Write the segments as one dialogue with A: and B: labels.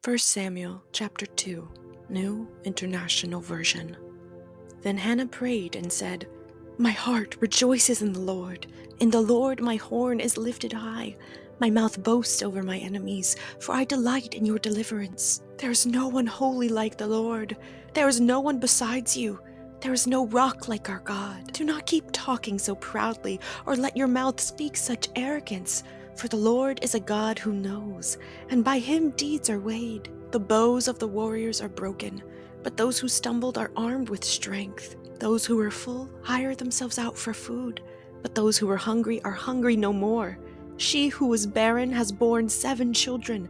A: 1 Samuel chapter 2, New International Version. Then Hannah prayed and said, "My heart rejoices in the Lord. In the Lord my horn is lifted high. My mouth boasts over my enemies, for I delight in your deliverance. There is no one holy like the Lord. There is no one besides you. There is no rock like our God. Do not keep talking so proudly, or let your mouth speak such arrogance. For the Lord is a God who knows, and by him deeds are weighed. The bows of the warriors are broken, but those who stumbled are armed with strength. Those who are full hire themselves out for food, but those who are hungry no more. She who was barren has borne 7 children,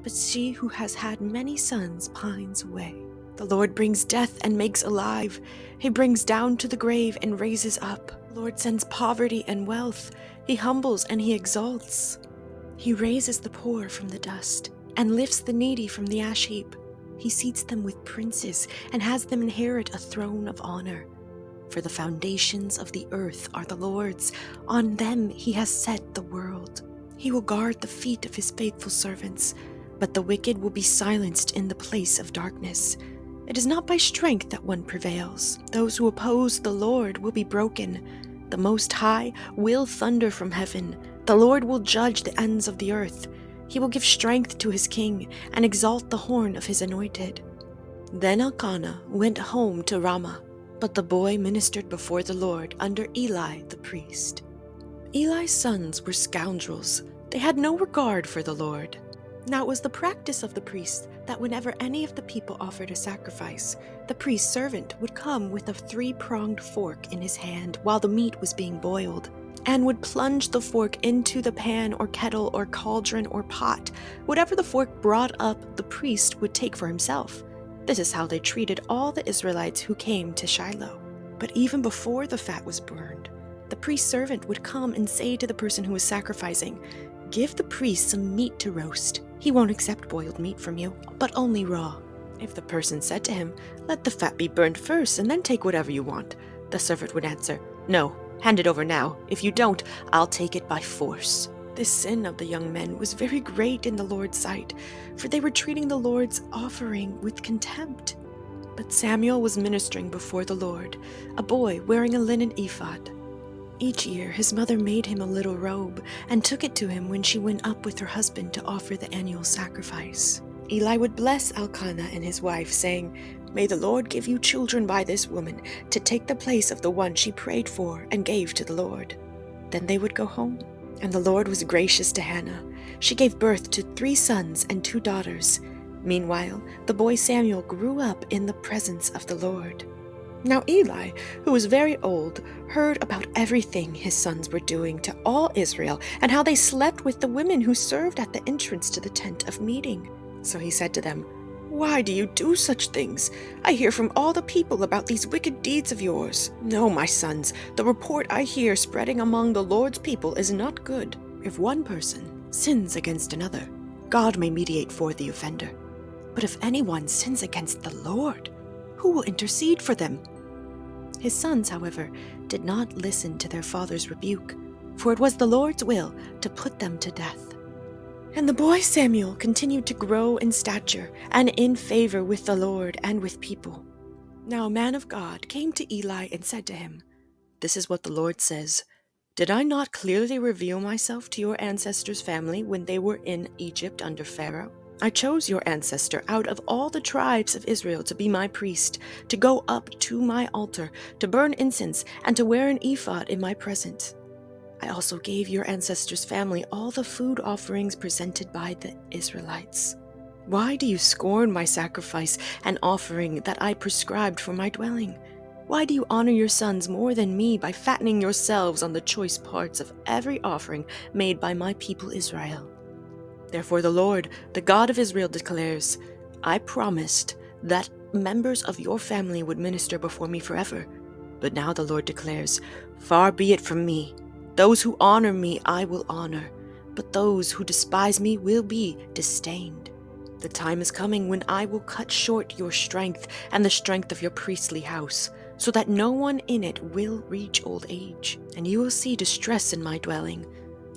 A: but she who has had many sons pines away. The Lord brings death and makes alive. He brings down to the grave and raises up. The Lord sends poverty and wealth. He humbles and he exalts. He raises the poor from the dust and lifts the needy from the ash heap. He seats them with princes and has them inherit a throne of honor. For the foundations of the earth are the Lord's. On them he has set the world. He will guard the feet of his faithful servants, but the wicked will be silenced in the place of darkness. It is not by strength that one prevails. Those who oppose the Lord will be broken. The Most High will thunder from heaven. The Lord will judge the ends of the earth. He will give strength to his king and exalt the horn of his anointed. Then Elkanah went home to Ramah, but the boy ministered before the Lord under Eli the priest. Eli's sons were scoundrels. They had no regard for the Lord. Now it was the practice of the priests that whenever any of the people offered a sacrifice, the priest's servant would come with a 3-pronged fork in his hand while the meat was being boiled, and would plunge the fork into the pan or kettle or cauldron or pot. Whatever the fork brought up, the priest would take for himself. This is how they treated all the Israelites who came to Shiloh. But even before the fat was burned, the priest's servant would come and say to the person who was sacrificing, "Give the priest some meat to roast. He won't accept boiled meat from you, but only raw." If the person said to him, "Let the fat be burned first and then take whatever you want," the servant would answer, "No, hand it over now. If you don't, I'll take it by force." This sin of the young men was very great in the Lord's sight, for they were treating the Lord's offering with contempt. But Samuel was ministering before the Lord, a boy wearing a linen ephod. Each year his mother made him a little robe and took it to him when she went up with her husband to offer the annual sacrifice. Eli would bless Elkanah and his wife, saying, "May the Lord give you children by this woman to take the place of the one she prayed for and gave to the Lord." Then they would go home. And the Lord was gracious to Hannah. She gave birth to 3 sons and 2 daughters. Meanwhile, the boy Samuel grew up in the presence of the Lord. Now Eli, who was very old, heard about everything his sons were doing to all Israel and how they slept with the women who served at the entrance to the tent of meeting. So he said to them, "Why do you do such things? I hear from all the people about these wicked deeds of yours. No, my sons, the report I hear spreading among the Lord's people is not good. If one person sins against another, God may mediate for the offender. But if anyone sins against the Lord, who will intercede for them?" His sons, however, did not listen to their father's rebuke, for it was the Lord's will to put them to death. And the boy Samuel continued to grow in stature and in favor with the Lord and with people. Now a man of God came to Eli and said to him, "This is what the Lord says. Did I not clearly reveal myself to your ancestors' family when they were in Egypt under Pharaoh? I chose your ancestor out of all the tribes of Israel to be my priest, to go up to my altar, to burn incense, and to wear an ephod in my presence. I also gave your ancestors' family all the food offerings presented by the Israelites. Why do you scorn my sacrifice and offering that I prescribed for my dwelling? Why do you honor your sons more than me by fattening yourselves on the choice parts of every offering made by my people Israel? Therefore the Lord, the God of Israel, declares, I promised that members of your family would minister before me forever. But now the Lord declares, far be it from me. Those who honor me I will honor, but those who despise me will be disdained. The time is coming when I will cut short your strength and the strength of your priestly house, so that no one in it will reach old age, and you will see distress in my dwelling.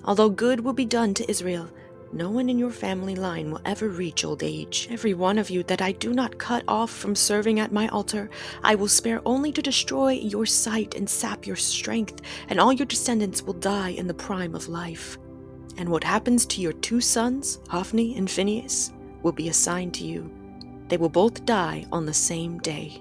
A: Although good will be done to Israel, No one in your family line will ever reach old age. Every one of you that I do not cut off from serving at my altar, I will spare only to destroy your sight and sap your strength, and all your descendants will die in the prime of life. And what happens to your 2 sons, Hophni and Phinehas, will be assigned to you. They will both die on the same day.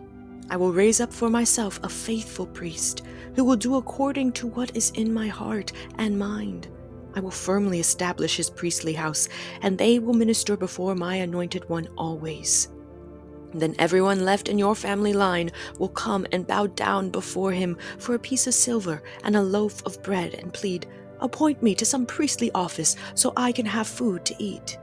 A: I will raise up for myself a faithful priest who will do according to what is in my heart and mind. I will firmly establish his priestly house, and they will minister before my anointed one always. Then everyone left in your family line will come and bow down before him for a piece of silver and a loaf of bread and plead, "Appoint me to some priestly office so I can have food to eat."